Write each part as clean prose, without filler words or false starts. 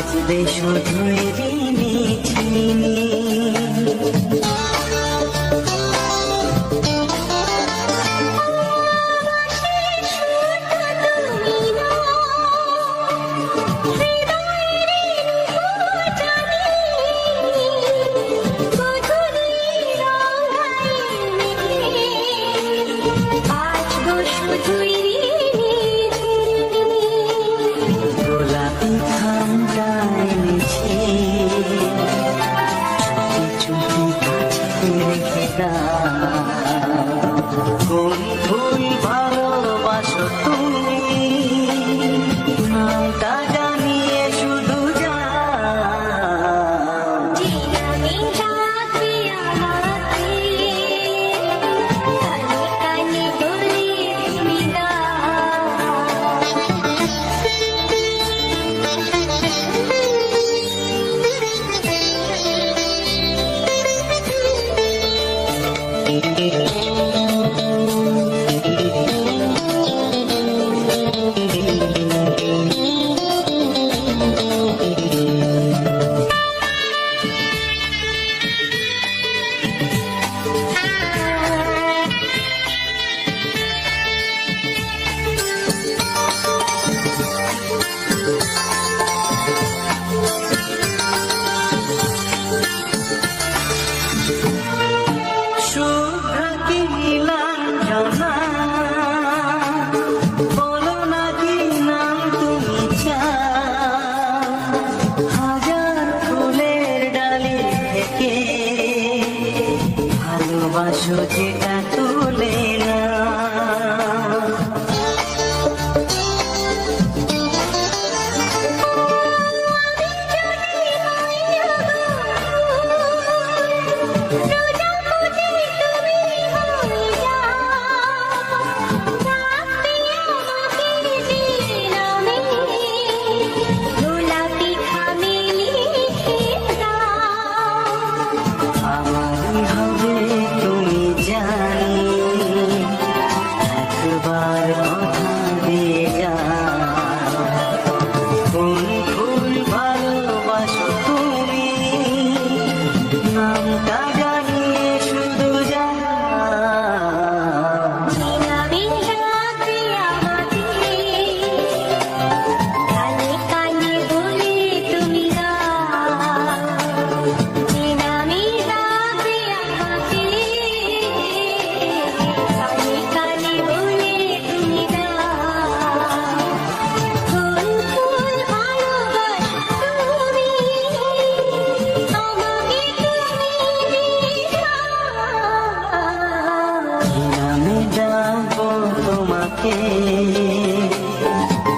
বাজবে শুধুই রিনি ঝিনি। গোলাপি খামটা এনেছে, চুপি চুপি কাছে রেখে দাও। কোন ফুল ভালোবাসো তুমি, নামটা জানিয়ে শুধু ভালোবাসো যেটা তুলে না।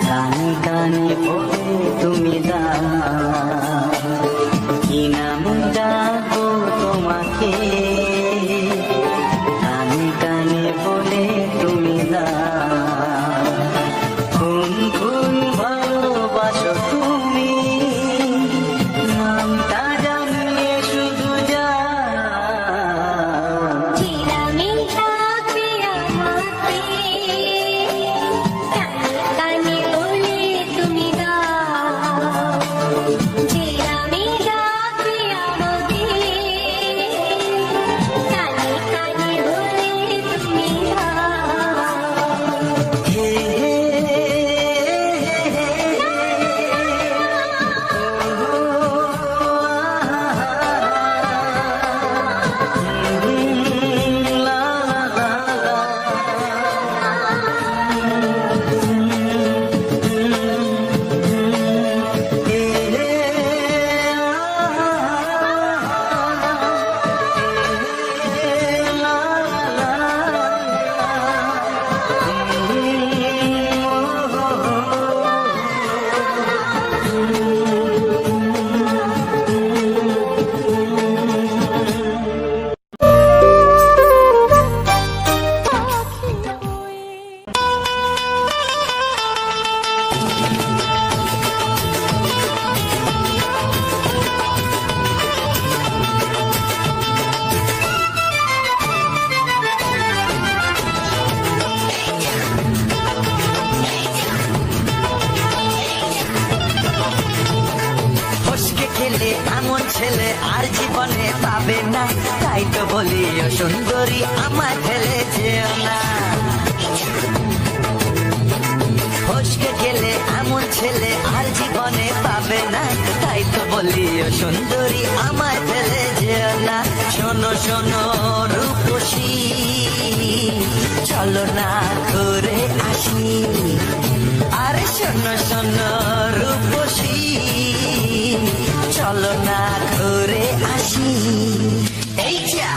কানে কানে বলে তুমি কি নাম ডাকো তোমাকে, কানে কানে বলে তুমি কোন কোন ভালোবাসো তুমি, নামটা জানিয়ে শুধু ছেলে আর জীবনে পাবে না, তাই তো বলি ও সুন্দরী আমায় ফেলে যেও না। ফসকে গেলে এমন ছেলে আর জীবনে পাবে না, তাই তো বলি ও সুন্দরী আমায় ফেলে যেও না। শোনো শোনো রূপসী, চলো না ঘুরে আসি। আরে শোনো শোনো রূপসী, চলো না ঘুরে আসি। এই যা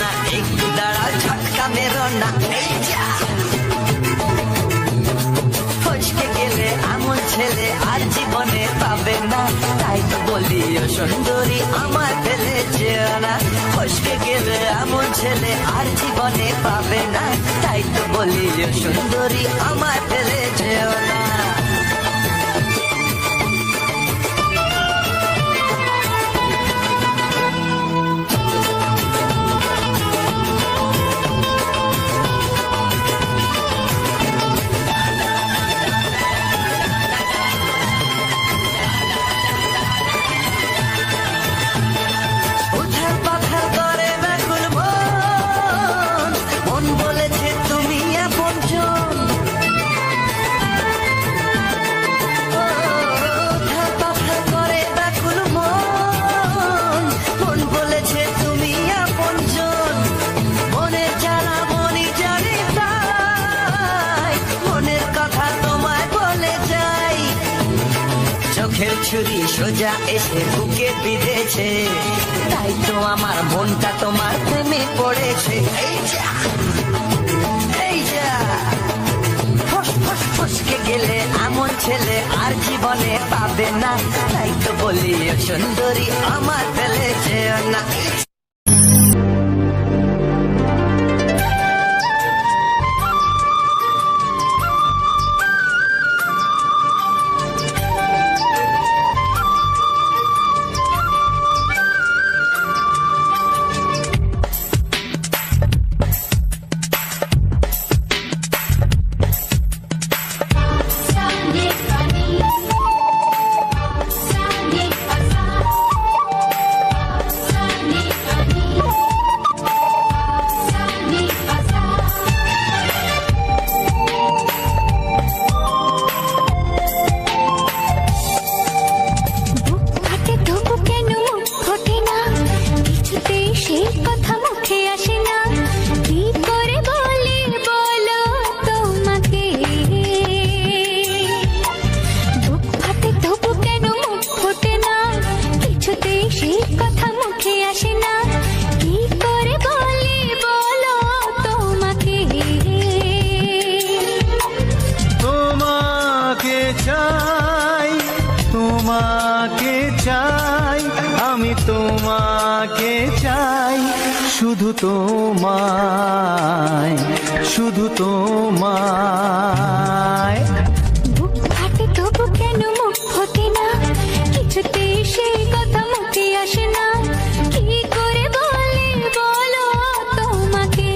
না, একটু দাঁড়াও, ঝটকা মেরো না। ফসকে গেলে এমন ছেলে আর জীবনে পাবে না, তাই তো বলি ও সুন্দরী আমায় ফেলে যেও না। ফসকে গেলে এমন ছেলে আর জীবনে পাবে না, তাই তো বলি ও সুন্দরী আমায় ফেলে যেও না। ছুরি সোজা এসে বুকে বিঁধেছে, তাই তো আমার মনটা তোমার প্রেমে পড়েছে। এই যা ফসকে গেলে এমন ছেলে আর জীবনে পাবে না, তাই তো বলি ও সুন্দরী আমার ফেলে যেও না। তোমাকে চাই, শুধু তোমায়, শুধু তোমায়। বুক ফাটে তবু কেন মুখ ফোটে না, কিছুতে সেই কথা মুখে আসে না, কি করে বলি বলো তোমাকে।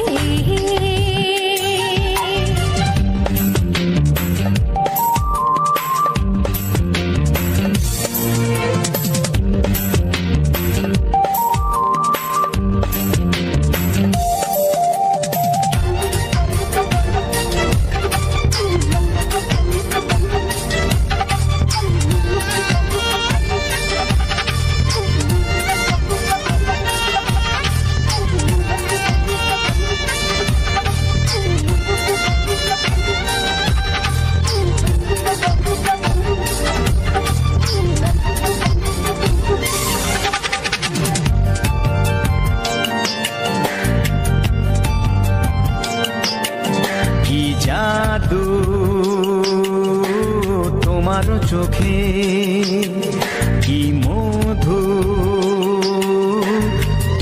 কি মধু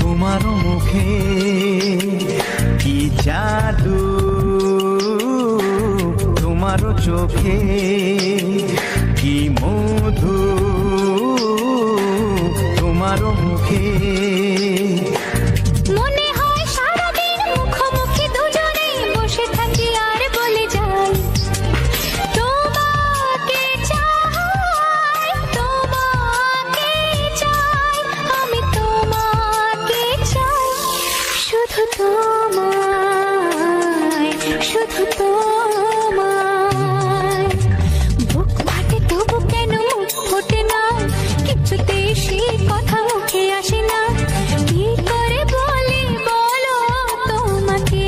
তোমার মুখে, কি জাদু তোমার চোখে, কি মধু তোমার মুখে। মনে হয় সারাদিন মুখোমুখি দুজনে বসে থাকি আর বলে যাই, তোমাকে চাই, তোমাকে চাই, আমি তোমাকে চাই, শুধু তোমায়, শুধু তোমায়। বুক ফাটে তবু কেন মুখ ফোটে না, কিছুতে সেই কথা মুখে আসে না, কি করে বলি বলো তোমাকে।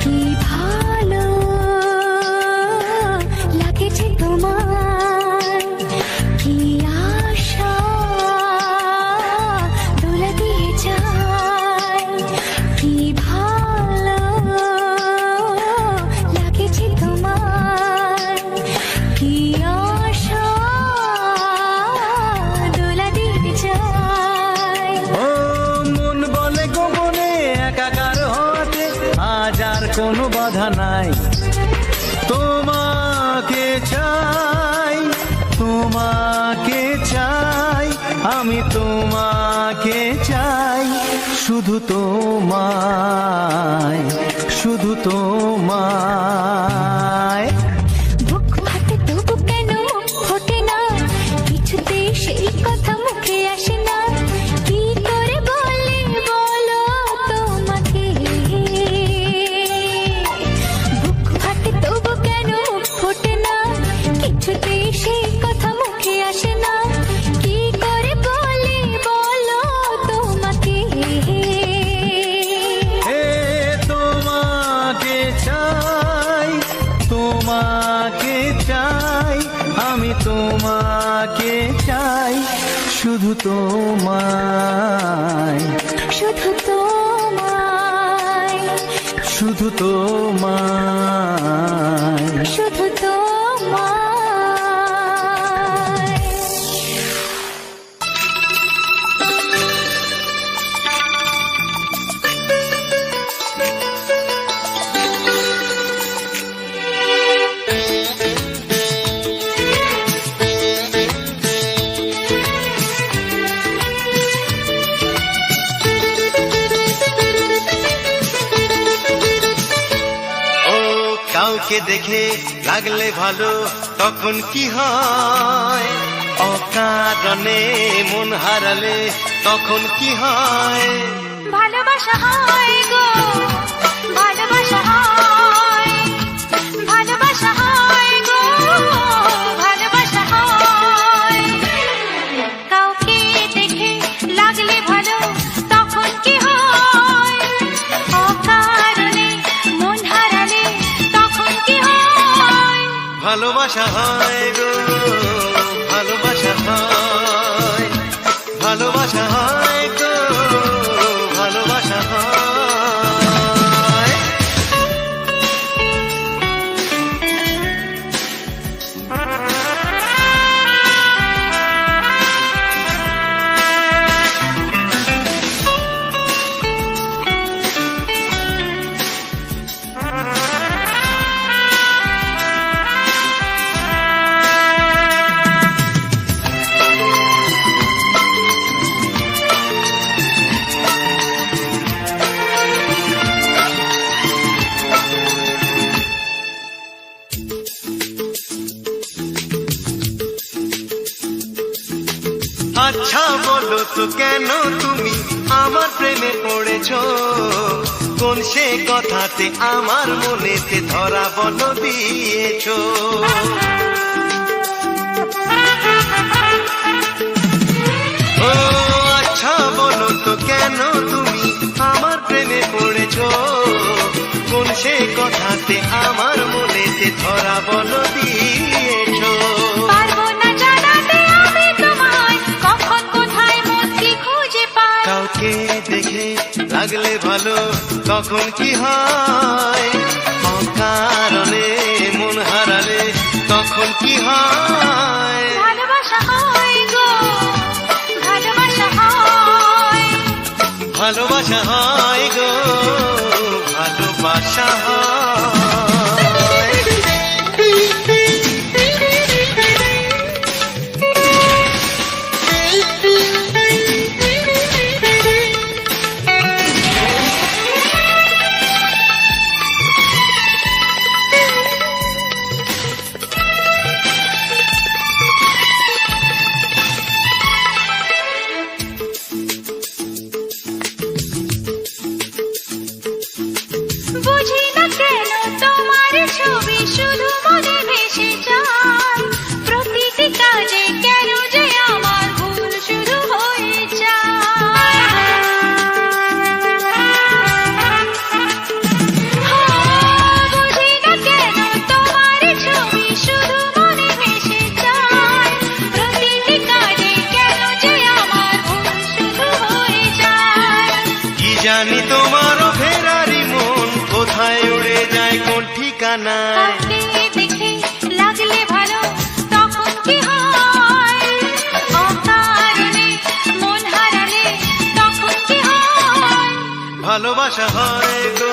কি ভালো লাগেছে তোমার, কি আশা দোলা দিয়ে যায়, কি ভালো লাগেছে তোমার, কি আশা দোলা দিয়ে যায়। ও মন বলে গোপনে একাকার হতে আজ আর কোনো বাধা নাই, তোমাকে চাই, তোমাকে চাই, আমি তোমাকে চাই, শুধু তোমায়, শুধু তোমায়। বুক ফাটে তবু কেন মুখ ফোটে না, কিছুতে সেই কথা মুখে আসে না, কি করে বলি বলো তোমাকে। বুক ফাটে তবু কেন মুখ ফোটে না, কিছুতে সেই কথা মুখে আসে না, কি করে বলি বলো তোমাকে। হে তোমাকে চাই, তোমাকে চাই, আমি তোমাকে চাই, শুধু তোমায়, শুধু তোমায়, শুধু তোমায়। শুধু তোমায়। ও কাউকে দেখে লাগলে ভালো তখন কি হয়, অকারণে মন হারালে তখন কি হয়। ভালোবাসা হয় গো, ভালোবাসা হয়, ভালোবাসা হয় গো, ভালোবাসা হয়। কাউকে দেখে লাগলে ভালো তখন কি হয়, অকারণে মন হারালে তখন কি হয়। ভালোবাসা হয় গো, ভালোবাসা হয়, ভালোবাসা হয় গো, ভালোবাসা হয়। আচ্ছা বলো তো কেন তুমি আমার প্রেমে পড়েছো, কোন সে কথাতে আমার মনেতে ধরা বল দিয়েছো। ও আচ্ছা বলো তো কেন তুমি আমার প্রেমে পড়েছো, কোন সে কথাতে আমার মনেতে ধরা বল দিয়েছো। পারবো না জানাতে আমি তোমায় কখন কোথায় মন কি খুঁজে পায়। কাউকে দেখে লাগলে ভালো তখন কি হয়, অকারণে মন হারালে তখন কি হয়। ভালোবাসা হয় গো, ভালোবাসা হয়। ভালোবাসা হয় গো, ভালোবাসা হয়। বুঝি না কেন তোমার ছবি শুধু মনে ভেসে যায়, প্রতিটি কাজে কেন যে আমার ভুল শুরু হয়ে যায়। বুঝি না কেন তোমার ছবি শুধু মনে ভেসে যায়, প্রতিটি কাজে কেন যে আমার ভুল শুরু হয়ে যায়। কি জানি তোমারও ফেরারি মন কোথায় উড়ে যায় কোন ঠিকানায়। কাউকে দেখে লাগলে ভালো তখন কি হয়, অকারণে মন হারালে তখন কি হয়। ভালোবাসা হয় গো,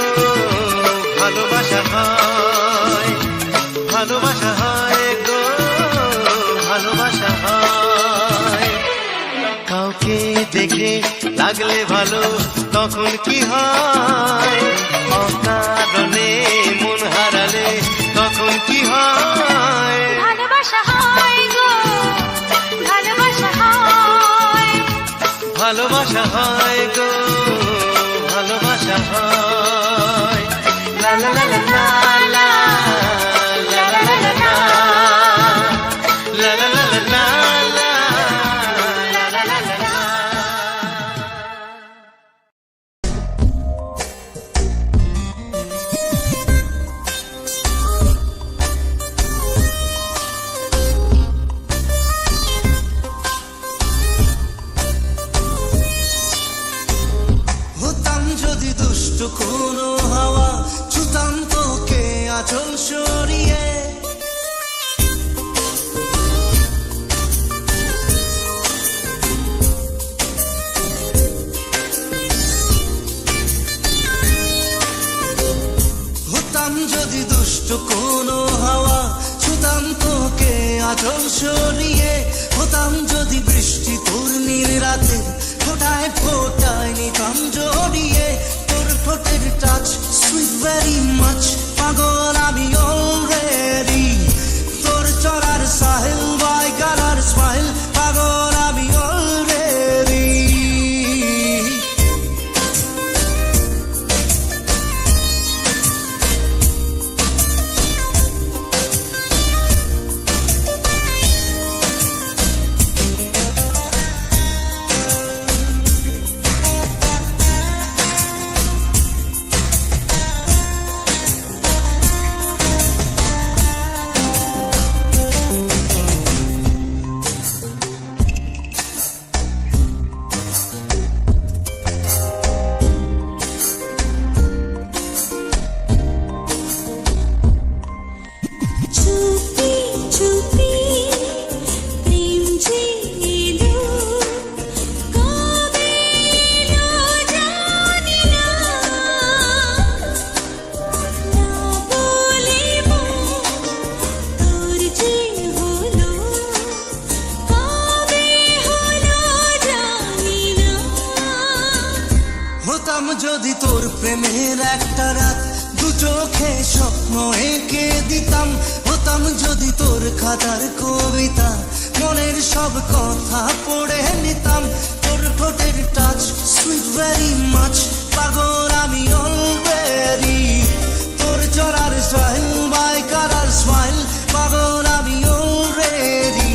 ভালোবাসা হয়। ভালোবাসা হয় গো, ভালোবাসা হয়। কাউকে দেখে লাগলে ভালো তখন কি হয়, অকারণে মন হারালে তখন কি হয়। ভালোবাসা হয় গো, ভালোবাসা হয়। ভালোবাসা হয় গো, ভালোবাসা হয়। লা লা লা লা লা লা, লা লা লা লা লা, লা লা লা লা লা, লা লা লা লা লা। হতাম যদি দুষ্ট কোনো হাওয়া, ছুতাম তোকে আঁচল সরিয়ে। হতাম যদি দুষ্ট কোনো হাওয়া, ছুতাম তোকে আঁচল সরিয়ে। হতাম যদি বৃষ্টি তোর নীল রাতে, ফোটায় ফোটায় নিতাম জড়িয়ে। তোর ঠোঁটের টাচ সুইট ভেরি মাচ, পাগল আমি অলরেডি। তোর চলার সাহেল বাই গালার স্মাইল, পাগল আমি অলরেডি। চুপি চুপি প্রেম যে এলো, কবে এলো জানি না। না বলিব তোর যে হলো, কবে হলো জানি না। হতাম যদি তোর প্রেমের একটা রাত, দু চোখে স্বপ্ন এঁকে দিতাম। হতাম যদি তোর খাতার কবিতা, মনের সব কথা পড়ে নিতাম, তোর ঠোঁটের টাচ সুইট ভেরি মাচ, পাগল আমি অলরেডি, তোর চলার স্টাইল বাই কালার স্মাইল, পাগল আমি অলরেডি।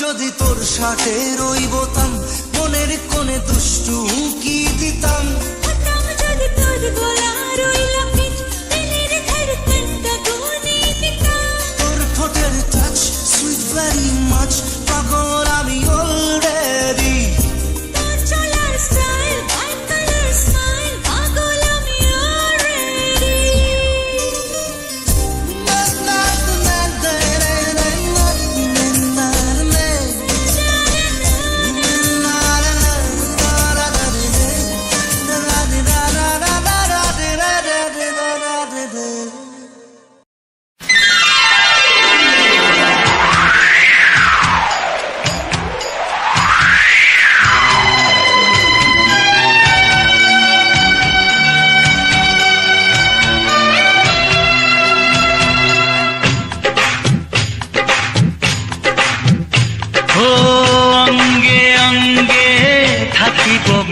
যদি তোর শার্টের ওই বোতাম মনের কোণে দুষ্টু কি দিতাম, যদি তোর গলার ওই লকেট দিলের ধড়কনটা গুনে দিতাম, তোর ঠোঁটের টাচ সুইট ভেরি মাচ, পাগল আমি অলরেডি, তোর চলার স্টাইল বাই কালার স্মাইল, পাগল আমি অলরেডি।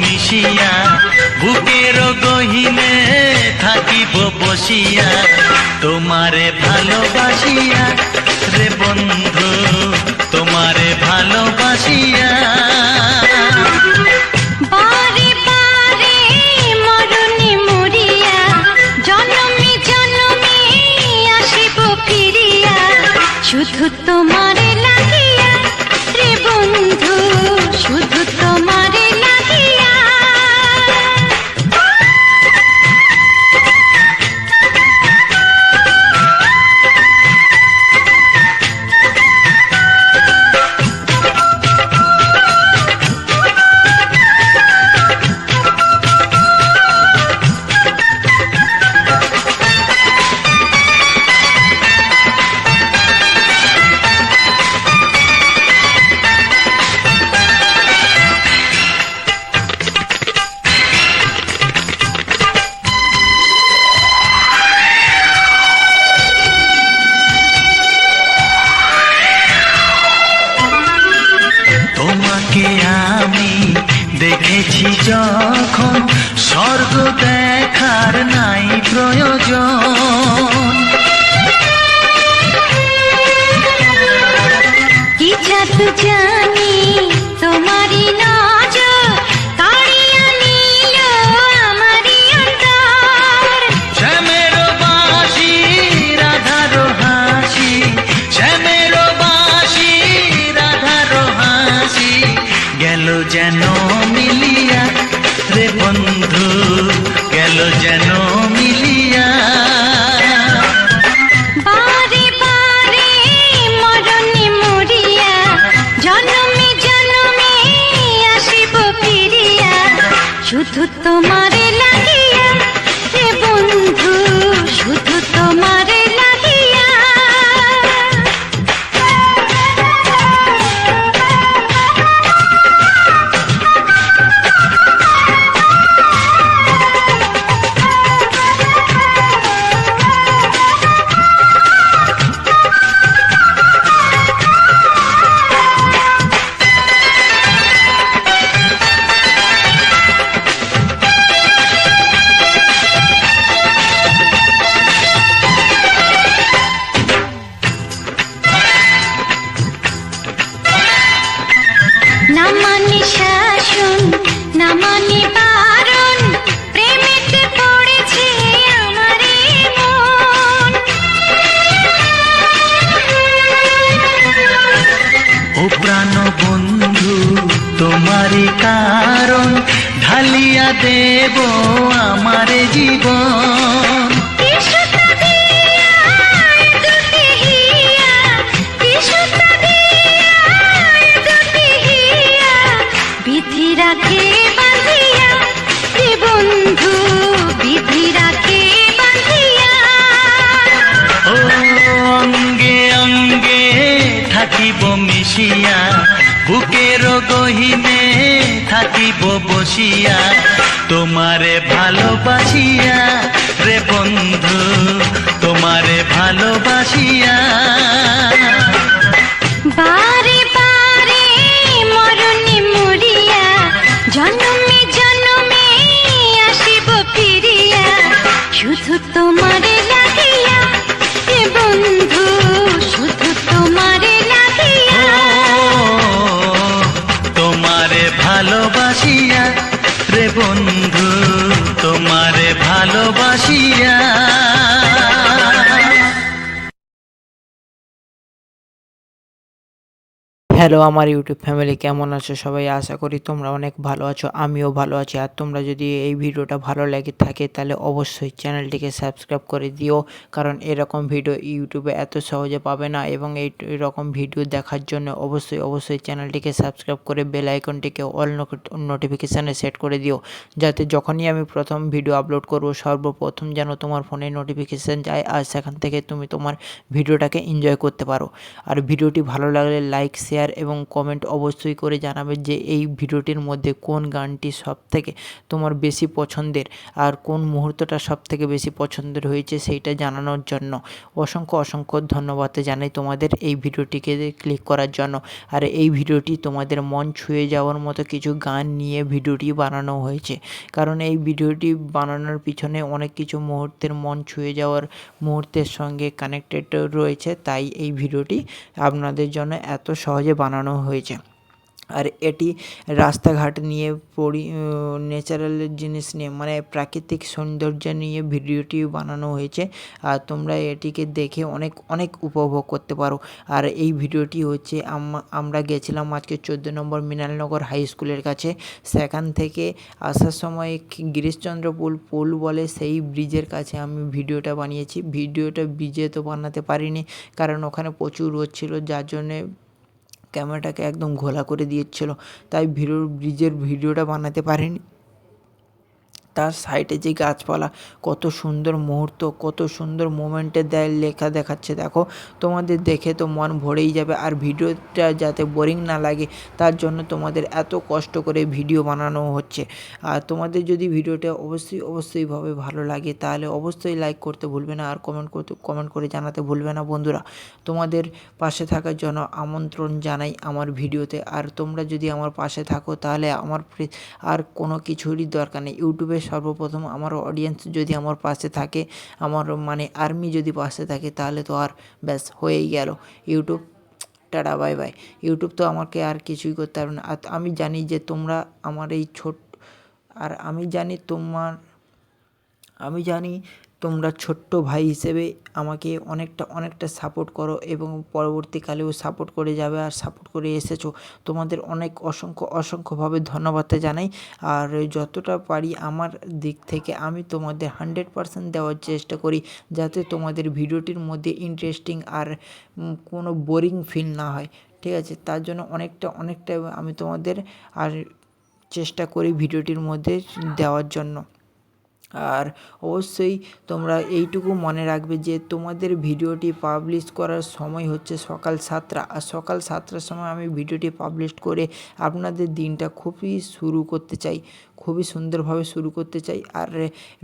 মিশিয়া বুকের গহিনে থাকিব বসিয়া, তোমারে ভালোবাসিয়া রে বন্ধু, তোমারে ভালোবাসিয়া। বারে বারে মরণে মরিয়া, জনমে জনমে আসিব ফিরিয়া, শুধু তোমারে লাগিয়া রে বন্ধু, শুধু তোমারে লাগিয়া। দেখেছি যখন স্বর্গ দেখার নাই প্রয়োজন, কি জাদু জানি তোমারই নজর কাড়িয়া নিল আমারই অন্তর, শ্যামের বাঁশি রাধার হাসি, শ্যামের বাঁশি রাধার হাসি, গেল যেন মিলিয়া রে বন্ধু, গেল যেন মিলিয়া। বারে বারে মরণে মরিয়া, জনমে জনমে আসিব ফিরিয়া, শুধু তোমারে লাগিয়া রে বন্ধু, শুধু তোমারে লাগিয়া। ঢালিয়া দেব আমার জীবন। বিধি রাখে বাঁধিয়া রে বন্ধু, বিধি রাখে বাঁধিয়া। ও অঙ্গে অঙ্গে থাকিব মিশিয়া, বুকের গহিনে থাকিব বসিয়া, তোমারে ভালোবাসিয়া রে বন্ধু, তোমারে ভালোবাসিয়া। বারে বারে মরণে মরিয়া, জন্মে জন্মে আসিব ফিরিয়া, শুধু তোমারে লাগিয়া হে বন্ধু, শুধু তোমারে লাগিয়া। তোমারে ভালোবাসিয়া রে বন্ধু, তোমারে ভালোবাসিয়া। হ্যালো আমার ইউটিউব ফ্যামিলি, কেমন আছো সবাই? আশা করি তোমরা অনেক ভালো আছো, আমিও ভালো আছি। আর তোমরা যদি এই ভিডিওটা ভালো লেগে থাকে তাহলে অবশ্যই চ্যানেলটিকে সাবস্ক্রাইব করে দিও, কারণ এরকম ভিডিও ইউটিউবে এত সহজে পাবে না। এবং এইরকম ভিডিও দেখার জন্য অবশ্যই চ্যানেলটিকে সাবস্ক্রাইব করে বেল আইকনটিকে অল নোটিফিকেশানে সেট করে দিও, যাতে যখনই আমি প্রথম ভিডিও আপলোড করব সর্বপ্রথম যেন তোমার ফোনে নোটিফিকেশান যায়, আর সেখান থেকে তুমি তোমার ভিডিওটাকে এনজয় করতে পারো। আর ভিডিওটি ভালো লাগলে লাইক, শেয়ার এবং কমেন্ট অবশ্যই করে জানাবে যে এই ভিডিওটির মধ্যে কোন গানটি সবথেকে তোমার বেশি পছন্দের আর কোন মুহূর্তটা সবথেকে বেশি পছন্দের হয়েছে সেইটা জানানোর জন্য। অসংখ্য ধন্যবাদ জানাই তোমাদের এই ভিডিওটিকে ক্লিক করার জন্য। আর এই ভিডিওটি তোমাদের মন ছুঁয়ে যাওয়ার মতো কিছু গান নিয়ে ভিডিওটি বানানো হয়েছে, কারণ এই ভিডিওটি বানানোর পিছনে অনেক কিছু মুহূর্তের মন ছুঁয়ে যাওয়ার মুহূর্তের সঙ্গে কানেক্টেড রয়েছে, তাই এই ভিডিওটি আপনাদের জন্য এত সহজে বানানো হয়েছে। আর এটি রাস্তাঘাট নিয়ে ন্যাচারাল জিনিস নিয়ে, মানে প্রাকৃতিক সৌন্দর্য নিয়ে ভিডিওটি বানানো হয়েছে। আর তোমরা এটিকে দেখে অনেক উপভোগ করতে পারো। আর এই ভিডিওটি হচ্ছে আমরা গেছিলাম আজকে 14 নম্বর মিনালনগর হাই স্কুলের কাছে। সেখান থেকে আসার সময় গিরিশচন্দ্র পুল বলে সেই ব্রিজের কাছে আমি ভিডিওটা বানিয়েছি। ভিডিওটা ব্রিজে তো বানাতে পারিনি, কারণ ওখানে প্রচুর রোদ ছিল, যার জন্যে ক্যামেরাটাকে একদম ঘোলা করে দিয়েছিল, তাই ব্রিজের ভিডিওটা বানাতে পারিনি। তার সাইডে যে গাছপালা, কত সুন্দর মুহূর্ত, কত সুন্দর মোমেন্টে লেখা দেখাচ্ছে, দেখো তোমাদের দেখে তো মন ভরেই যাবে। আর ভিডিওটা যাতে বোরিং না লাগে তার জন্য তোমাদের এত কষ্ট করে ভিডিও বানানো হচ্ছে। আর তোমাদের যদি ভিডিওটা অবশ্যইভাবে ভালো লাগে তাহলে অবশ্যই লাইক করতে ভুলবে না, আর কমেন্ট করে জানাতে ভুলবে না বন্ধুরা। তোমাদের পাশে থাকার জন্য আমন্ত্রণ জানাই আমার ভিডিওতে। আর তোমরা যদি আমার পাশে থাকো তাহলে আমার আর কোনো কিছুরই দরকার নেই। ইউটিউবে সর্বপ্রথম আমার অডিয়েন্স যদি আমার পাশে থাকে, আমার মানে আর্মি যদি পাশে থাকে, তাহলে তো আর ব্যাস হয়েই গেল। YouTube tata bye bye. YouTube তো আমাকে আর কিছুই করতে পারবে না। আর আমি জানি যে তোমরা আমার এই আর আমি জানি তোমরা ছোট্ট ভাই হিসেবে আমাকে অনেকটা সাপোর্ট করো এবং পরবর্তীকালেও সাপোর্ট করে যাবে আর সাপোর্ট করে এসেছো। তোমাদের অসংখ্যভাবে ধন্যবাদ জানাই। আর যতটা পারি আমার দিক থেকে আমি তোমাদের 100% দেওয়ার চেষ্টা করি, যাতে তোমাদের ভিডিওটির মধ্যে ইন্টারেস্টিং আর কোনো বোরিং ফিল না হয়, ঠিক আছে? তার জন্য অনেকটা আমি তোমাদের আর চেষ্টা করি ভিডিওটির মধ্যে দেওয়ার জন্য। আর অবশ্যই তোমরা এইটুকু মনে রাখবে যে তোমাদের ভিডিওটি পাবলিশ করার সময় হচ্ছে সকাল 7টা, আর সকাল 7টার সময় আমি ভিডিওটি পাবলিশ করে আপনাদের দিনটা খুবই সুন্দরভাবে শুরু করতে চাই। আর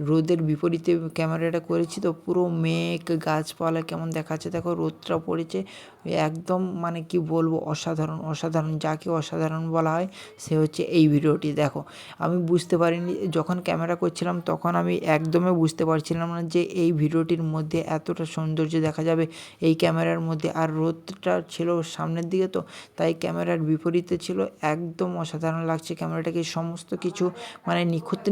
রোদের বিপরীতে ক্যামেরাটা করেছি তো পুরো মেঘ গাছপালা কেমন দেখাচ্ছে, দেখো রোদটা পড়েছে একদম, মানে কি বলবো, অসাধারণ। যাকে অসাধারণ বলা হয় সে হচ্ছে এই ভিডিওটি। দেখো আমি বুঝতে পারিনি যখন ক্যামেরা করছিলাম, তখন আমি একদমই বুঝতে পারছিলাম না যে এই ভিডিওটির মধ্যে এতটা সৌন্দর্য দেখা যাবে এই ক্যামেরার মধ্যে। আর রোদটা ছিল সামনের দিকে তো, তাই ক্যামেরার বিপরীতে ছিল, একদম অসাধারণ লাগছে ক্যামেরাটাকে। সমস্ত কিছু মানে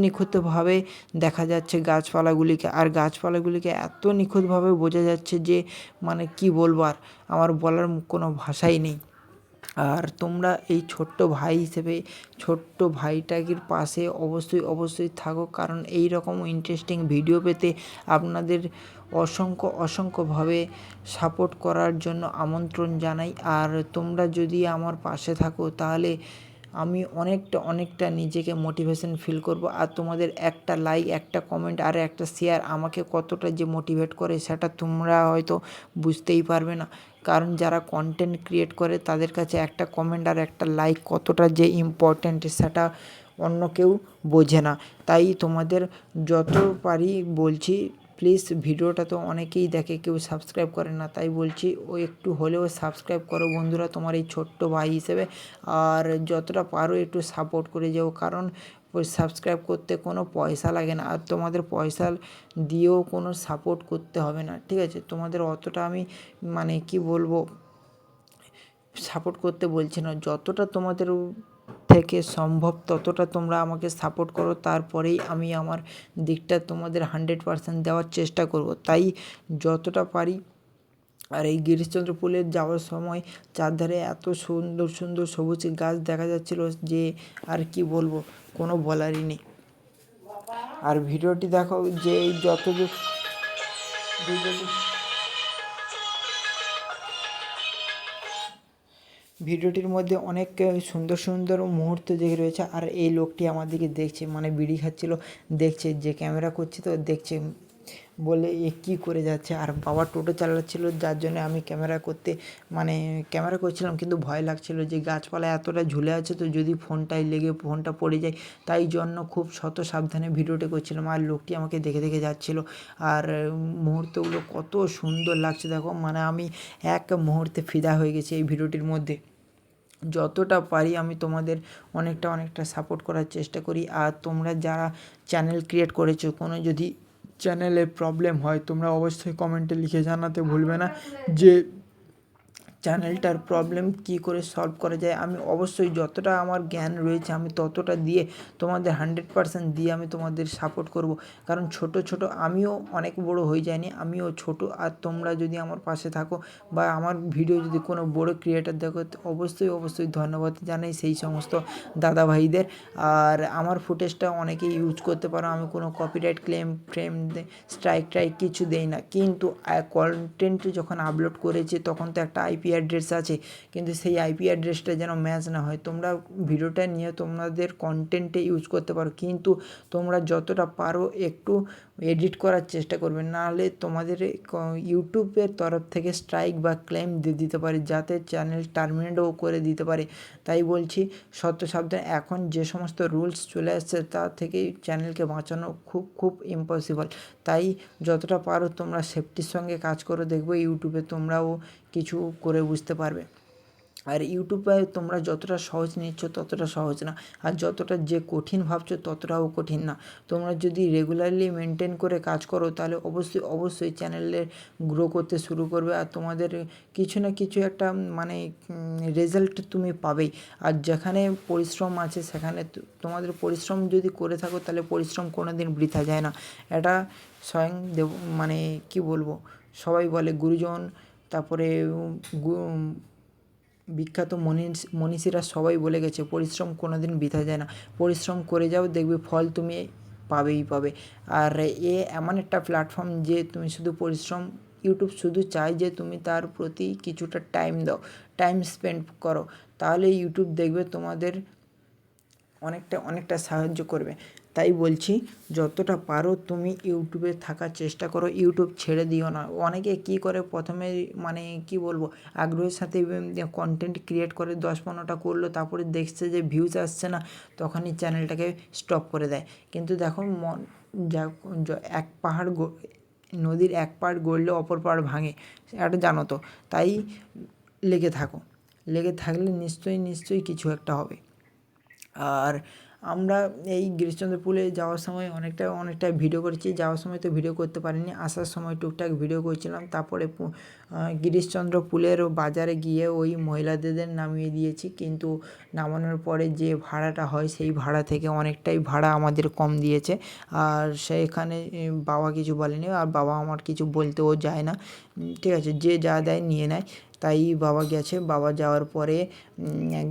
নিখুঁতভাবে দেখা যাচ্ছে গাছপালাগুলিকে, আর গাছপালাগুলিকে এত নিখুঁতভাবে বোঝা যাচ্ছে যে মানে কি বলবো, আর আমার বলার কোনো ভাষাই নেই। আর তোমরা এই ছোট্ট ভাই হিসেবে ছোট্ট ভাইটাকে পাশে অবশ্যই অবশ্যই থাকো, কারণ এই রকম ইন্টারেস্টিং ভিডিও পেতে আপনাদের অসংখ্যভাবে সাপোর্ট করার জন্য আমন্ত্রণ জানাই। আর তোমরা যদি আমার পাশে থাকো তাহলে আমি অনেকটা নিজেকে মোটিভেশন ফিল করব। আর তোমাদের একটা লাইক, একটা কমেন্ট আর একটা শেয়ার আমাকে কতটা যে মোটিভেট করে সেটা তোমরা হয়তো বুঝতেই পারবে না। কারণ যারা কন্টেন্ট ক্রিয়েট করে তাদের কাছে একটা কমেন্ট আর একটা লাইক কতটা যে ইম্পর্ট্যান্ট সেটা অন্য কেউ বোঝে না। তাই তোমাদের যত পারি বলছি, প্লিজ, ভিডিওটা তো অনেকেই দেখে, কেউ সাবস্ক্রাইব করে না, তাই বলছি ও একটু হলেও সাবস্ক্রাইব করো বন্ধুরা তোমার এই ছোট্ট ভাই হিসেবে। আর যতটা পারো একটু সাপোর্ট করে যাও, কারণ ওই সাবস্ক্রাইব করতে কোনো পয়সা লাগে না, আর তোমাদের পয়সা দিয়েও কোনো সাপোর্ট করতে হবে না, ঠিক আছে? তোমাদের অতটা আমি মানে কি বলবো, সাপোর্ট করতে বলছি না, যতটা তোমাদের থেকে সম্ভব ততটা তোমরা আমাকে সাপোর্ট করো, তারপরেই আমি আমার দিকটা তোমাদের 100% দেওয়ার চেষ্টা করব। তাই যতটা পারি। আর এই গিরিশচন্দ্র পুলে যাওয়ার সময় চারধারে এত সুন্দর সবুজ গাছ দেখা যাচ্ছিল যে আর কি বলবো, কোনো বলারই নেই। আর ভিডিওটি দেখো, যে যতদূর ভিডিওটির মধ্যে অনেক সুন্দর মুহূর্ত জেগে রয়েছে। আর এই লোকটি আমার দিকে দেখছে, মানে বিড়ি খাচ্ছিল, দেখছে যে ক্যামেরা করছি তো দেখছে, বলে এ কী করে যাচ্ছে। আর বাবা টোটো চালাচ্ছিল, যার জন্য আমি ক্যামেরা করছিলাম, কিন্তু ভয় লাগছিল যে গাছপালা এতটা ঝুলে আছে তো যদি ফোনটায় লেগে ফোনটা পড়ে যায়, তাই জন্য খুব সাবধানে ভিডিওটি করছিলাম। আর লোকটি আমাকে দেখে যাচ্ছিল। আর মুহূর্তগুলো কত সুন্দর লাগছে দেখো, মানে আমি এক মুহূর্তে ফিদা হয়ে গেছি এই ভিডিওটির মধ্যে। যতটা পারি আমি তোমাদের অনেকটা সাপোর্ট করার চেষ্টা করি। আর তোমরা যারা চ্যানেল ক্রিয়েট করেছো, কোনো যদি চ্যানেলে প্রবলেম হয় তোমরা অবশ্যই কমেন্টে লিখে জানাতে ভুলবে না যে চ্যানেলটার প্রবলেম কী করে সলভ করা যায়। আমি অবশ্যই যতটা আমার জ্ঞান রয়েছে আমি ততটা দিয়ে তোমাদের 100% দিয়ে আমি তোমাদের সাপোর্ট করব। কারণ ছোট আমিও অনেক বড় হয়ে যাইনি, আমিও ছোট। আর তোমরা যদি আমার পাশে থাকো বা আমার ভিডিও যদি কোনো বড় ক্রিয়েটার দেখো, তো অবশ্যই ধন্যবাদ জানাই সেই সমস্ত দাদা ভাইদের। আর আমার ফুটেজটা অনেকেই ইউজ করতে পারো, আমি কোনো কপিরাইট ফ্রেম স্ট্রাইক কিছু দেই না, কিন্তু কন্টেন্ট যখন আপলোড করেছি তখন তো একটা আইপি অ্যাড্রেস আছে, কিন্তু সেই আইপি অ্যাড্রেসটা যেন ম্যাচ না হয়। তোমরা ভিডিওটা নিয়ে তোমাদের কন্টেন্টে ইউজ করতে পারো, কিন্তু তোমরা যতটা পারো একটু এডিট করার চেষ্টা করবে, নাহলে তোমাদের ইউটিউবের তরফ থেকে স্ট্রাইক বা ক্লেম দিয়ে দিতে পারে, যাতে চ্যানেল টার্মিনেটও করে দিতে পারে। তাই বলছি সাবধান, এখন যে সমস্ত রুলস চলে আসছে তা থেকেই চ্যানেলকে বাঁচানো খুব ইম্পসিবল। তাই যতটা পারো তোমরা সেফটির সঙ্গে কাজ করো, দেখবে ইউটিউবে তোমরাও কিছু করে বুঝতে পারবে। আর ইউটিউবে তোমরা যতটা সহজ নিচ্ছ ততটা সহজ না, আর যতটা যে কঠিন ভাবছো ততটাও কঠিন না। তোমরা যদি রেগুলারলি মেনটেন করে কাজ করো তাহলে অবশ্যই চ্যানেলে গ্রো করতে শুরু করবে, আর তোমাদের কিছু না কিছু একটা মানে রেজাল্ট তুমি পাবেই। আর যেখানে পরিশ্রম আছে সেখানে তোমাদের পরিশ্রম যদি করে থাকো তাহলে পরিশ্রম কোনো দিন বৃথা যায় না। এটা স্বয়ং মানে কি বলবো, সবাই বলে, গুরুজন, তারপরে বিখ্যাত মনীষীরা সবাই বলে গেছে পরিশ্রম কোনো দিন বৃথা যায় না। পরিশ্রম করে যাও, দেখবে ফল তুমি পাবে। আর এমন একটা প্ল্যাটফর্ম যে তুমি শুধু পরিশ্রম, ইউটিউব শুধু চায় যে তুমি তার প্রতি কিছুটা টাইম স্পেন্ড করো, তাহলে ইউটিউব দেখবে তোমাদের অনেকটা সাহায্য করবে। তাই বলছি যতটা পারো তুমি ইউটিউবে থাকার চেষ্টা করো, ইউটিউব ছেড়ে দিও না। অনেকে কী করে, প্রথমে মানে কি বলবো, আগ্রহের সাথে কন্টেন্ট ক্রিয়েট করে 10-15টা করলো, তারপরে দেখছে যে ভিউজ আসছে না, তখনই চ্যানেলটাকে স্টপ করে দেয়। কিন্তু দেখো নদীর এক পাড় গড়লে অপর পাড় ভাঙে, এটা জানো তো। তাই লেগে থাকলে নিশ্চয়ই কিছু একটা হবে। আর আমরা এই গিরিশচন্দ্র পুলে যাওয়ার সময় অনেকটা ভিডিও করেছি, যাওয়ার সময় তো ভিডিও করতে পারিনি, আসার সময় টুকটাক ভিডিও করেছিলাম। তারপরে গিরিশচন্দ্র পুলের বাজারে গিয়ে ওই মহিলাদের নামিয়ে দিয়েছি, কিন্তু নামানোর পরে যে ভাড়াটা হয় সেই ভাড়া থেকে অনেকটাই ভাড়া আমাদের কম দিয়েছে। আর সেখানে বাবা কিছু বলেনি, আর বাবা আমার কিছু বলতেও যায় না, ঠিক আছে, যে যা দেয় নিয়ে নেয়। তাই বাবা গেছে। বাবা যাওয়ার পরে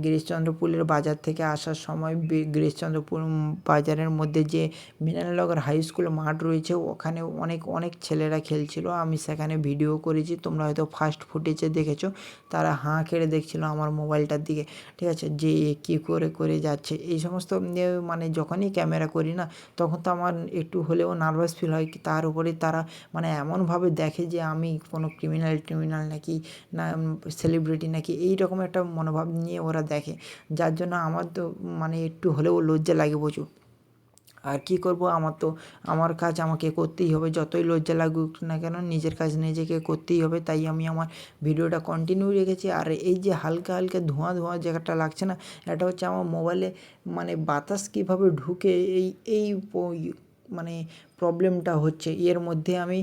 গিরিশচন্দ্রপুরের বাজার থেকে আসার সময় গিরিশচন্দ্রপুর বাজারের মধ্যে যে মিনালনগর হাই স্কুল মাঠ রয়েছে ওখানে অনেক ছেলেরা খেলছিল। আমি সেখানে ভিডিও করেছি, তোমরা হয়তো ফার্স্ট ফুটেজে দেখেছো। তারা হাঁ কেড়ে দেখছিল আমার মোবাইলটার দিকে, ঠিক আছে, যে কী করে যাচ্ছে। এই সমস্ত মানে যখনই ক্যামেরা করি না তখন তো আমার একটু হলেও নার্ভাস ফিল হয়। তার উপরে তারা মানে এমনভাবে দেখে যে আমি কোনো ক্রিমিনাল নাকি না সেলিব্রিটি নাকি, এই রকম একটা মনোভাব নিয়ে ওরা দেখে, যার জন্য আমার তো মানে একটু হলেও লজ্জা লাগে প্রচুর। আর কী করব, আমার কাজ আমাকে করতেই হবে, যতই লজ্জা লাগুক না কেন নিজের কাজ নিজেকে করতেই হবে। তাই আমি আমার ভিডিওটা কন্টিনিউ রেখেছি। আর এই যে হালকা ধোঁয়া জায়গাটা লাগছে না, এটা হচ্ছে আমার মোবাইলে মানে বাতাস কীভাবে ঢুকে এই মানে প্রবলেমটা হচ্ছে। এর মধ্যে আমি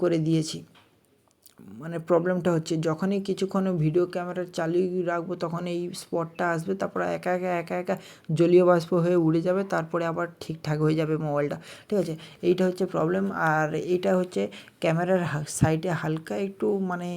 করে দিয়েছি, মানে প্রবলেমটা হচ্ছে যখনই কিছুক্ষণ ভিডিও ক্যামেরা চালিয়ে রাখবো তখন এই স্পটটা আসবে, তারপরে একা একা জলীয় বাষ্প হয়ে উড়ে যাবে, তারপরে আবার ঠিকঠাক হয়ে যাবে মোবাইলটা, ঠিক আছে। এইটা হচ্ছে প্রবলেম। আর এইটা হচ্ছে ক্যামেরার সাইডে হালকা একটু মানে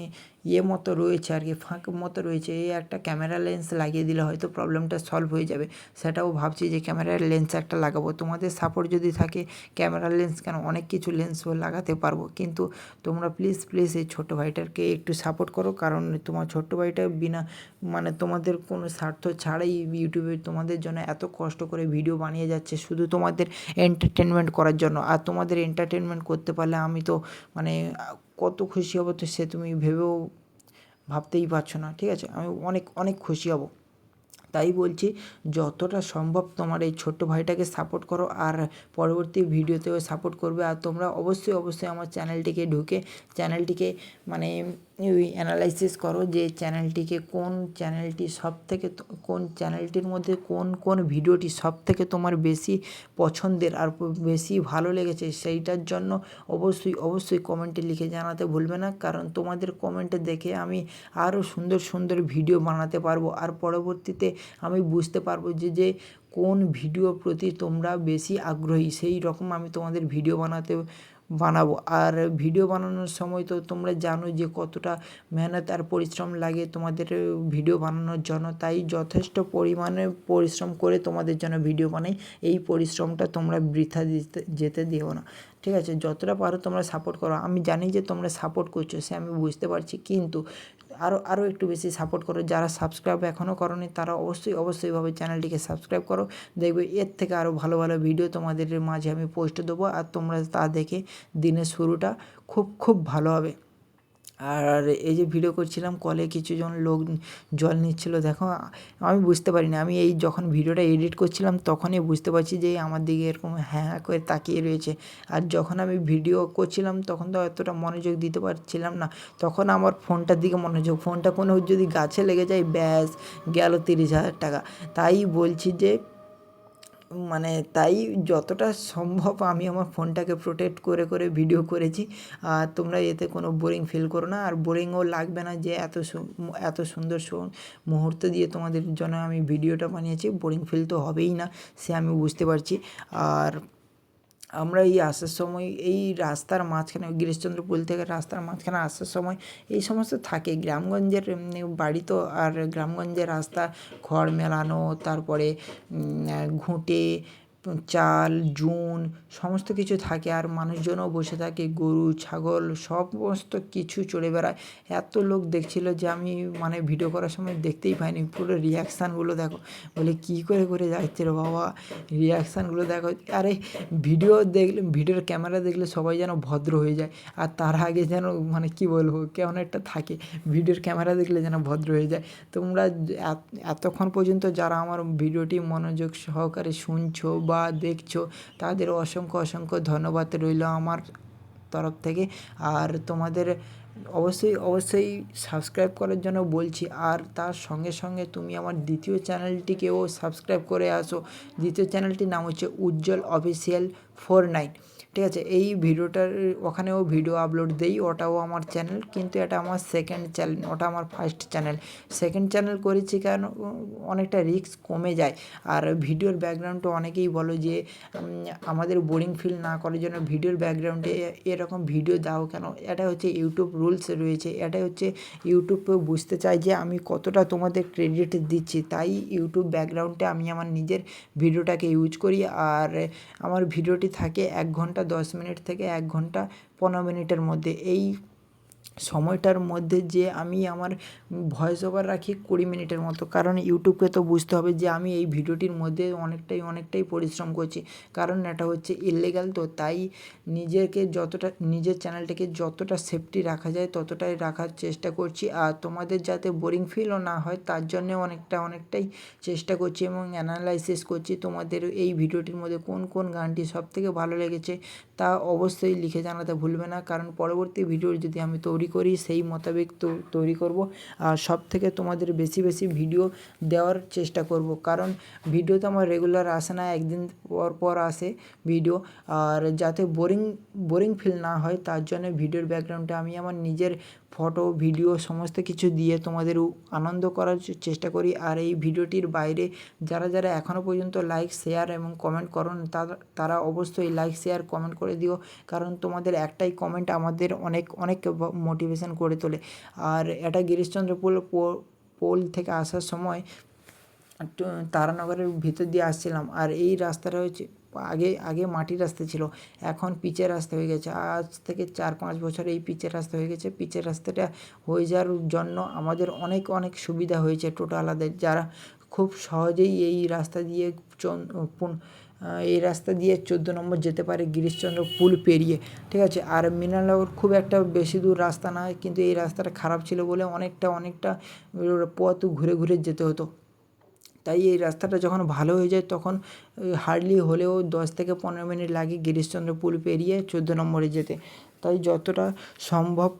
মতো রয়েছে আর কি, ফাঁক মতো রয়েছে। এই একটা ক্যামেরা লেন্স লাগিয়ে দিলে হয়তো প্রবলেমটা সলভ হয়ে যাবে। সেটাও ভাবছি যে ক্যামেরার লেন্স একটা লাগাবো। তোমাদের সাপোর্ট যদি থাকে ক্যামেরার লেন্স কেন অনেক কিছু লেন্সও লাগাতে পারবো, কিন্তু তোমরা প্লিজ এই ছোটো ভাইটাকে একটু সাপোর্ট করো। কারণ তোমার ছোট্ট ভাইটা বিনা মানে তোমাদের কোনো স্বার্থ ছাড়াই ইউটিউবে তোমাদের জন্য এত কষ্ট করে ভিডিও বানিয়ে যাচ্ছে, শুধু তোমাদের এন্টারটেনমেন্ট করার জন্য। আর তোমাদের এন্টারটেনমেন্ট করতে পারলে আমি তো মানে কত খুশি হব, তো সে তুমি ভাবতেই পারছো না, ঠিক আছে। আমি অনেক খুশি হব। তাই বলছি যতটা সম্ভব তোমার এই ছোট্ট ভাইটাকে সাপোর্ট করো, আর পরবর্তী ভিডিওতেও সাপোর্ট করবে। আর তোমরা অবশ্যই আমার চ্যানেলটিকে মানে অ্যানালাইসিস করো যে কোন চ্যানেলটির মধ্যে কোন ভিডিওটি সবথেকে তোমার বেশি পছন্দের আর বেশি ভালো লেগেছে। সেইটার জন্য অবশ্যই কমেন্টে লিখে জানাতে ভুলবে না, কারণ তোমাদের কমেন্টে দেখে আমি আরও সুন্দর ভিডিও বানাতে পারবো। আর পরবর্তীতে আমি বুঝতে পারবো যে কোন ভিডিওর প্রতি তোমরা বেশি আগ্রহী, সেই রকম আমি তোমাদের ভিডিও বানাবো। আর ভিডিও বানানোর সময় তো তোমরা জানো যে কতটা মেহনত আর পরিশ্রম লাগে তোমাদের ভিডিও বানানোর জন্য। তাই যথেষ্ট পরিমাণে পরিশ্রম করে তোমাদের জন্য ভিডিও বানাই। এই পরিশ্রমটা তোমরা বৃথা যেতে দিও না, ঠিক আছে। যতটা পারো তোমরা সাপোর্ট করো। আমি জানি যে তোমরা সাপোর্ট করছো, সে আমি বুঝতে পারছি, কিন্তু আরও একটু বেশি সাপোর্ট করো। যারা সাবস্ক্রাইব এখনও করোনি তারা অবশ্যইভাবে চ্যানেলটিকে সাবস্ক্রাইব করো। দেখবে এর থেকে আরও ভালো ভিডিও তোমাদের মাঝে আমি পোস্ট দেবো, আর তোমরা তা দেখে দিনের শুরুটা খুব ভালো হবে। আর এই যে ভিডিও করছিলাম, কলে কিছুজন লোক জল নিচ্ছিল, দেখো আমি বুঝতে পারিনি। আমি যখন ভিডিওটা এডিট করছিলাম তখনই বুঝতে পারছি যে আমার দিকে এরকম হ্যাঁ করে তাকিয়ে রয়েছে। আর যখন আমি ভিডিও করছিলাম তখন তো এতটা মনোযোগ দিতে পারছিলাম না, তখন আমার ফোনটার দিকে মনোযোগ, ফোনটা কোনো যদি গাছে লেগে যায় ব্যাস গেল 30,000 টাকা। তাই বলছি যে মানে তাই যতটা সম্ভব আমি আমার ফোনটাকে প্রোটেক্ট করে ভিডিও করেছি। আর তোমরা এতে কোনো বোরিং ফিল করো না, আর বোরিংও লাগবে না যে এত সুন্দর মুহূর্ত দিয়ে তোমাদের জন্য আমি ভিডিওটা বানিয়েছি। বোরিং ফিল তো হবেই না, সে আমি বুঝতে পারছি। আর আমরা এই আসার সময় এই রাস্তার মাঝখানে গিরিশচন্দ্রপুর থেকে রাস্তার মাঝখানে আসার সময় এই সমস্ত থাকে গ্রামগঞ্জের বাড়ি তো। আর গ্রামগঞ্জের রাস্তা খড় মেলানো, তারপরে ঘুঁটে, চাল, জুন সমস্ত কিছু থাকে। আর মানুষজনও বসে থাকে, গরু ছাগল সমস্ত কিছু চড়ে বেড়ায়। এত লোক দেখছিল যে আমি মানে ভিডিও করার সময় দেখতেই পাইনি। পুরো রিয়াকশানগুলো দেখো, বলে কী করে যাচ্ছে রে বাবা, রিয়াকশানগুলো দেখো। আরে ভিডিওর ক্যামেরা দেখলে সবাই যেন ভদ্র হয়ে যায়, আর তার আগে যেন মানে কি বলবো কেমন একটা থাকে, ভিডিওর ক্যামেরা দেখলে যেন ভদ্র হয়ে যায়। তোমরা এতক্ষণ পর্যন্ত যারা আমার ভিডিওটি মনোযোগ সহকারে শুনছো বা দেখছো তাদের অসংখ্য ধন্যবাদ রইল আমার তরফ থেকে। আর তোমাদের অবশ্যই সাবস্ক্রাইব করার জন্য বলছি। আর তার সঙ্গে তুমি আমার দ্বিতীয় চ্যানেলটিকেও সাবস্ক্রাইব করে আসো। দ্বিতীয় চ্যানেলটির নাম হচ্ছে উজ্জ্বল অফিসিয়াল 49, ঠিক আছে। এই ভিডিওটার ওখানেও ভিডিও আপলোড দেই, ওটাও আমার চ্যানেল, কিন্তু এটা আমার সেকেন্ড চ্যানেল, ওটা আমার ফার্স্ট চ্যানেল। সেকেন্ড চ্যানেল করেছি কারণ অনেকটা রিস্ক কমে যায়। আর ভিডিওর ব্যাকগ্রাউন্ডটা অনেকেই বলো যে আমাদের বোরিং ফিল না করার জন্য ভিডিওর ব্যাকগ্রাউন্ডে এরকম ভিডিও দাও কেন। এটা হচ্ছে ইউটিউব রুলস রয়েছে। এটাই হচ্ছে ইউটিউব বুঝতে চায় যে আমি কতটা তোমাদের ক্রেডিট দিচ্ছি, তাই ইউটিউব ব্যাকগ্রাউন্ডে আমি আমার নিজের ভিডিওটাকে ইউজ করি। আর আমার ভিডিওটি থাকে 1 ঘন্টা 10 মিনিট থেকে 1 ঘন্টা 15 মিনিটের মধ্যে। এই সময়টার মধ্যে যে আমি আমার ভয়েস ওভার রাখি 20 মিনিটের মতো, কারণ ইউটিউবকে তো বুঝতে হবে যে আমি এই ভিডিওটির মধ্যে অনেকটাই পরিশ্রম করছি, কারণ এটা হচ্ছে ইললিগাল। তো তাই নিজের চ্যানেলটাকে যতটা সেফটি রাখা যায় ততটাই রাখার চেষ্টা করছি। আর তোমাদের যাতে বোরিং ফিলও না হয় তার জন্যে অনেকটাই চেষ্টা করছি এবং অ্যানালাইসিস করছি তোমাদের এই ভিডিওটির মধ্যে কোন গানটি সবথেকে ভালো লেগেছে তা অবশ্যই লিখে জানাতে ভুলবে না, কারণ পরবর্তী ভিডিও যদি আমি তৈরি করি সেই মোতাবেক তৈরি করব। আর সবথেকে তোমাদের বেশি ভিডিও দেওয়ার চেষ্টা করব, কারণ ভিডিও তো আমার রেগুলার আসে না, একদিন পর আসে ভিডিও। আর যাতে বোরিং ফিল না হয় তার জন্য ভিডিওর ব্যাকগ্রাউন্ডে আমি আমার নিজের ফটো ভিডিও সমস্ত কিছু দিয়ে তোমাদের আনন্দ করার চেষ্টা করি। আর এই ভিডিওটির বাইরে যারা এখনও পর্যন্ত লাইক শেয়ার এবং কমেন্ট করো না, তারা অবশ্যই লাইক শেয়ার কমেন্ট করে দিও, কারণ তোমাদের একটাই কমেন্ট আমাদের অনেক মোটিভেশন করে তোলে। আর এটা গিরিশচন্দ্র পোল থেকে আসার সময় তারানগরের ভিতর দিয়ে আসছিলাম। আর এই রাস্তাটা হচ্ছে আগে মাটির রাস্তা ছিল, এখন পিচের রাস্তা হয়ে গেছে। আজ থেকে 4-5 বছর এই পিচের রাস্তা হয়ে গেছে। পিচের রাস্তাটা হয়ে যাওয়ার জন্য আমাদের অনেক সুবিধা হয়েছে টোটোওয়ালাদের, যারা খুব সহজেই এই রাস্তা দিয়ে 14 নম্বর যেতে পারে গিরিশচন্দ্র পুল পেরিয়ে, ঠিক আছে। আর মিনালনগর খুব একটা বেশি দূর রাস্তা না, কিন্তু এই রাস্তাটা খারাপ ছিল বলে অনেকটা পথ ঘুরে যেতে হতো। তাই এই রাস্তাটা যখন ভালো হয়ে যায় তখন হার্ডলি হলেও 10 থেকে 15 মিনিট লাগে গিরিশচন্দ্র পুল পেরিয়ে 14 নম্বরে যেতে। তাই যতটা সম্ভব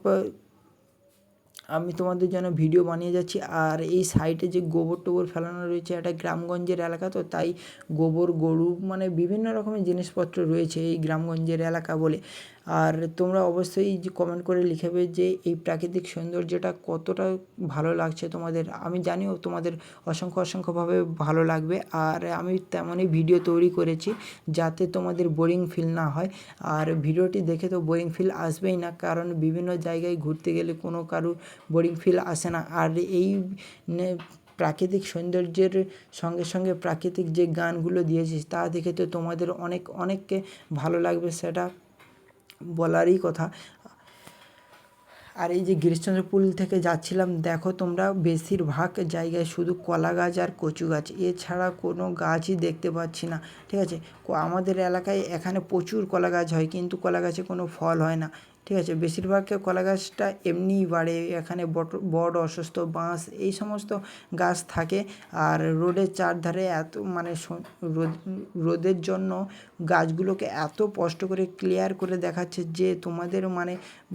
আমি তোমাদের জন্য ভিডিও বানিয়ে যাচ্ছি। আর এই সাইডে যে গোবর ফেলানো রয়েছে এটা গ্রামগঞ্জের এলাকা, তো তাই গোবর গরু মানে বিভিন্ন রকমের জিনিসপত্র রয়েছে এই গ্রামগঞ্জের এলাকা বলে। আর তোমরা অবশ্যই যে কমেন্ট করে লিখবে যে এই প্রাকৃতিক সৌন্দর্যটা কতটা ভালো লাগছে তোমাদের। আমি জানিও তোমাদের অসংখ্যভাবে ভালো লাগবে। আর আমি তেমনই ভিডিও তৈরি করেছি যাতে তোমাদের বোরিং ফিল না হয়। আর ভিডিওটি দেখে তো বোরিং ফিল আসবেই না, কারণ বিভিন্ন জায়গায় ঘুরতে গেলে কোনো কারুর বোরিং ফিল আসে না। আর এই প্রাকৃতিক সৌন্দর্যের সঙ্গে প্রাকৃতিক যে গানগুলো দিয়েছিস তা দেখে তো তোমাদের অনেককে ভালো লাগবে, সেটা বলারই কথা। আর এই যে গিরিশচন্দ্র পুল থেকে যাচ্ছিলাম, দেখো তোমরা বেশিরভাগ জায়গায় শুধু কলা গাছ আর কচু গাছ, এছাড়া কোনো গাছই দেখতে পাচ্ছি না, ঠিক আছে। আমাদের এলাকায় এখানে প্রচুর কলা গাছ হয়, কিন্তু কলা গাছে কোনো ফল হয় না, ঠিক আছে। বেশিরভাগ কলা গাছটা এমনিই বাড়ে, এখানে বট অশ্বত্থ বাঁশ এই সমস্ত গাছ থাকে। আর রোডের চারধারে এত মানে রোদের জন্য গাছগুলোকে এত কষ্ট করে ক্লিয়ার করে দেখাচ্ছে যে তোমাদের মানে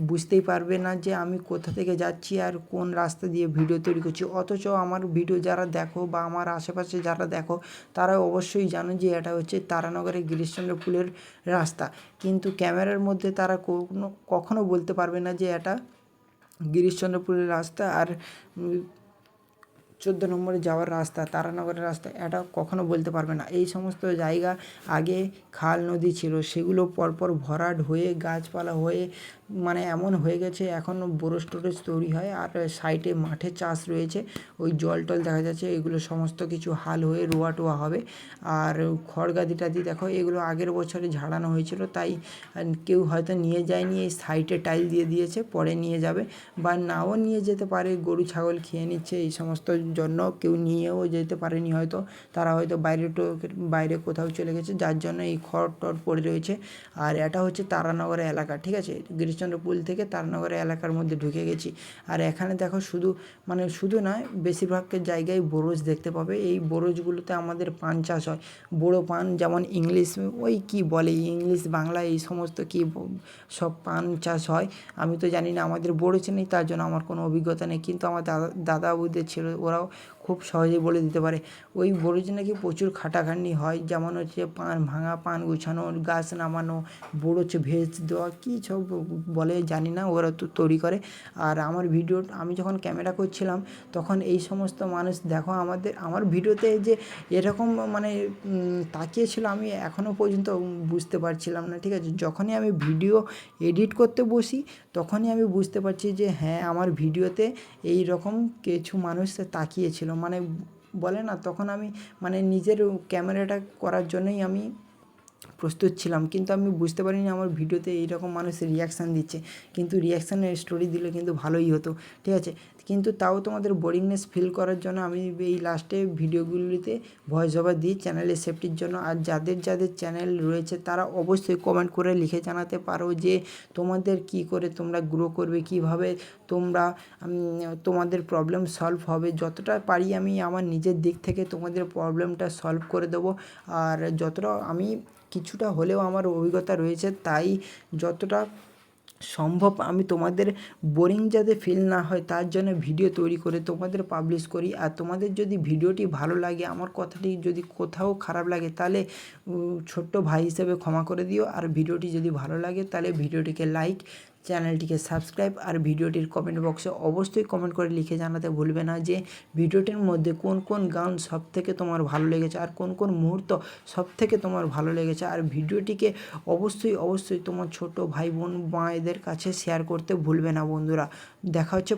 বুঝতেই পারবে না যে আমি কোথা থেকে যাচ্ছি আর কোন রাস্তা দিয়ে ভিডিও তৈরি করছি। অথচ আমার ভিডিও যারা দেখো বা আমার আশেপাশে যারা দেখো তারা অবশ্যই জানো যে এটা হচ্ছে তারানগরের গিরিশচন্দ্র পুলের রাস্তা, কিন্তু ক্যামেরার মধ্যে তারা কখনো বলতে পারবে না যে এটা গিরিশচন্দ্র পুলের রাস্তা আর 14 নম্বরে যাওয়ার রাস্তা, তারানগরের রাস্তা, এটা কখনো বলতে পারবে না। এই সমস্ত জায়গা আগে খাল নদী ছিল, সেগুলো পরপর ভরাট হয়ে গাছপালা হয়ে মানে এমন হয়ে গেছে এখন বড় স্টোরেজ তৈরি হয়। আর সাইডে মাঠে চাষ রয়েছে, ওই জল দেখা যাচ্ছে, এগুলো সমস্ত কিছু হাল হয়ে রোয়া হবে। আর খড়গাদি দেখো এগুলো আগের বছরে ঝাড়ানো হয়েছিল, তাই কেউ হয়তো নিয়ে যায়নি, এই সাইডে টাইল দিয়ে দিয়েছে, পরে নিয়ে যাবে বা নাও নিয়ে যেতে পারে, গরু ছাগল খেয়ে নিচ্ছে এই সমস্ত জন্য কেউ নিয়েও যেতে পারেনি, হয়তো তারা হয়তো বাইরে কোথাও চলে গেছে, যার জন্য এই খড় পড়ে রয়েছে। আর এটা হচ্ছে তারানগরের এলাকা, ঠিক আছে। গিরিশচন্দ্র পুল থেকে তারানগরের এলাকার মধ্যে ঢুকে গেছি। আর এখানে দেখো শুধু নয়, বেশিরভাগ জায়গায় বরজ দেখতে পাবে। এই বরজগুলোতে আমাদের পান চাষ হয়, বড়ো পান, যেমন ইংলিশ ইংলিশ বাংলা এই সমস্ত সব পান চাষ হয়। আমি তো জানি না, আমাদের বড়ো নেই, তার জন্য আমার কোনো অভিজ্ঞতা নেই, কিন্তু আমার দাদা বৌদিদের ছিল, ওরাও খুব সহজেই বলে দিতে পারে। ওই বড়িতে নাকি প্রচুর খাটাখাটনি হয়, যেমন হচ্ছে পান ভাঙা, পান গুছানো, গাছ নামানো, বড়চ ভেজ দেওয়া, কী সব বলে জানি না, ওরা তো তৈরি করে। আর আমার ভিডিও আমি যখন ক্যামেরা করছিলাম তখন এই সমস্ত মানুষ দেখো আমার ভিডিওতে যে এরকম মানে তাকিয়েছিল, আমি এখনও পর্যন্ত বুঝতে পারছিলাম না, ঠিক আছে। যখনই আমি ভিডিও এডিট করতে বসি তখনই আমি বুঝতে পারছি যে হ্যাঁ, আমার ভিডিওতে এই রকম কিছু মানুষ তাকিয়েছিল, মানে বলে না, তখন আমি মানে নিজের ক্যামেরাটা করার জন্যই আমি প্রস্তুত ছিলাম, কিন্তু আমি বুঝতে পারিনি আমার ভিডিওতে এইরকম মানুষ রিয়াকশান দিচ্ছে। কিন্তু রিয়াকশানের স্টোরি দিলে কিন্তু ভালোই হতো, ঠিক আছে। কিন্তু তাও তোমাদের বোরিংনেস ফিল করার জন্য আমি এই লাস্টে ভিডিওগুলিতে ভয়েস ওভার দিই চ্যানেলের সেফটির জন্য। আর যাদের চ্যানেল রয়েছে তারা অবশ্যই কমেন্ট করে লিখে জানাতে পারো যে তোমাদের কী করে তোমরা গ্রো করবে, কীভাবে তোমরা তোমাদের প্রবলেম সলভ হবে। যতটা পারি আমি আমার নিজের দিক থেকে তোমাদের প্রবলেমটা সলভ করে দেবো। আর যতটা আমি কিছুটা হলেও আমার অভিজ্ঞতা রয়েছে, তাই যতটা সম্ভব আমি তোমাদের বোরিং যাতে ফিল না হয় তার জন্য ভিডিও তৈরি করে তোমাদের পাবলিশ করি। আর তোমাদের যদি ভিডিওটি ভালো লাগে, আমার কথাটি যদি কোথাও খারাপ লাগে, তাহলে ছোট্ট ভাই হিসেবে ক্ষমা করে দিও। আর ভিডিওটি যদি ভালো লাগে তাহলে ভিডিওটিকে লাইক, চ্যানেলটিকে সাবস্ক্রাইব, আর ভিডিওটির কমেন্ট বক্সে অবশ্যই কমেন্ট করে লিখে জানাতে ভুলবে না যে ভিডিওটির মধ্যে কোন কোন গান সবথেকে তোমার ভালো লেগেছে আর কোন কোন মুহূর্ত সবথেকে তোমার ভালো লেগেছে। আর ভিডিওটিকে অবশ্যই তোমার ছোট ভাই বোন মায়েদের কাছে শেয়ার করতে ভুলবে না বন্ধুরা। দেখা হচ্ছে